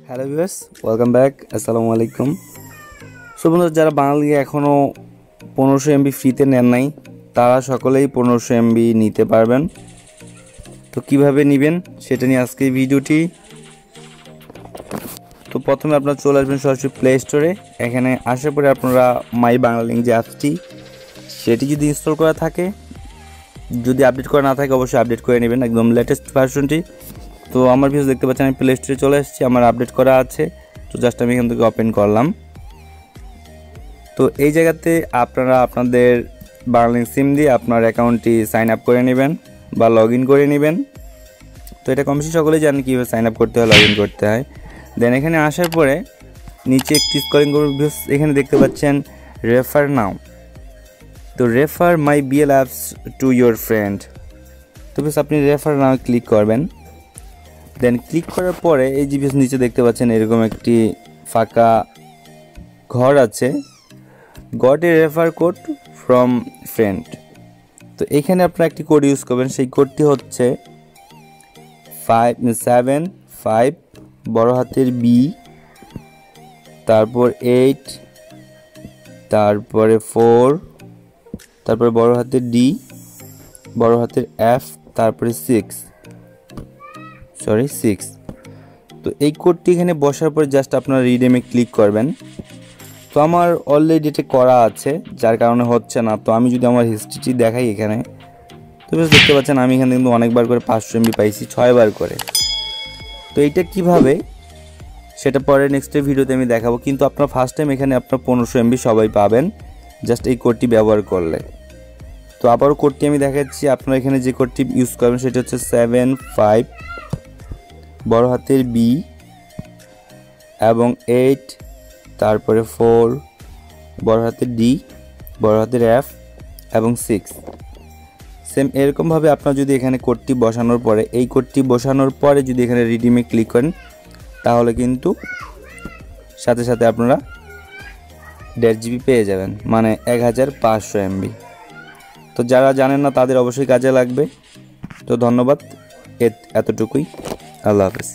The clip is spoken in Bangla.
Hello viewers, welcome back. আসসালামু আলাইকুম। সো বন্ধুরা, যারা বাঙালি এখনও 1500 MB ফ্রিতে নেন নাই, তারা সকলেই 1500 MB নিতে পারবেন। তো কিভাবে নেবেন সেটা নিয়ে আজকে ভিডিওটি। তো প্রথমে আপনারা চলে আসবেন সরাসরি প্লে স্টোরে। এখানে আসার পরে আপনারা মাই বাংলালিংক যে অ্যাপসটি, সেটি যদি ইনস্টল করা থাকে, যদি আপডেট করা না থাকে অবশ্যই আপডেট করে নেবেন, একদম লেটেস্ট ভার্সনটি। তো আমার ভিডিও দেখতে পাচ্ছেন, আমি প্লে স্টোরে চলে এসেছি, আমার আপডেট করা আছে। তো জাস্ট আমি এখান থেকে ওপেন করলাম। তো এই জায়গাতে আপনারা আপনাদের বাংলালিংক সিম দিয়ে আপনার অ্যাকাউন্টটি সাইন আপ করে নেবেন বা লগ ইন করে নেবেন। তো এটা কম বেশি সকলেই জানেন কীভাবে সাইন আপ করতে হয়, লগ ইন করতে হয়। দেন এখানে আসার পরে নিচে একটি স্ক্রলিং করুন, এখানে দেখতে পাচ্ছেন রেফার নাও। তো refer my BL apps to your friend. তো বেশ আপনি রেফার নাও ক্লিক করবেন। দেন ক্লিক করার পরে এই যে নিচে দেখতে পাচ্ছেন এরকম একটি ফাঁকা ঘর আছে, got a refer code from friend. তো এইখানে আপনারা একটি কোড ইউজ করবেন। সেই কোডটি হচ্ছে 575 বড় হাতের বি, তারপর 8, তারপরে 4, তারপরে বড় হাতের ডি, বড় হাতের এফ, তারপরে 6। তো এই কোডটি এখানে বসার পর জাস্ট আপনারা রিডেমে ক্লিক করবেন। তো আমার অলরেডি এটা করা আছে, যার কারণে হচ্ছে না। তো আমি যদি আমার হিস্ট্রিটি দেখাই এখানে, তো বেশ দেখতে পাচ্ছেন আমি এখানে কিন্তু অনেকবার করে 500 MB পাইছি, 6 বার করে। তো এইটা কিভাবে সেটা পরে নেক্সট ভিডিওতে আমি দেখাবো। কিন্তু আপনার ফার্স্ট টাইম এখানে আপনার 1500 MB সবাই পাবেন জাস্ট এই কোডটি ব্যবহার করলে। তো আবারও কোডটি আমি দেখাচ্ছি। আপনারা এখানে যে কোডটি ইউজ করবেন সেটা হচ্ছে 75 বড় হাতের বি এবং 8, তারপরে 4, বড় হাতের ডি, বড় হাতের এফ এবং 6। সেম এরকমভাবে আপনার যদি এখানে কোডটি বসানোর পরে, এই কোডটি বসানোর পরে যদি এখানে রিডিমে ক্লিক করেন, তাহলে কিন্তু সাথে সাথে আপনারা 1.5 GB পেয়ে যাবেন, মানে 1500 MB। তো যারা জানেন না তাদের অবশ্যই কাজে লাগবে। তো ধন্যবাদ, এতটুকুই। আল্লাহ হাফেজ।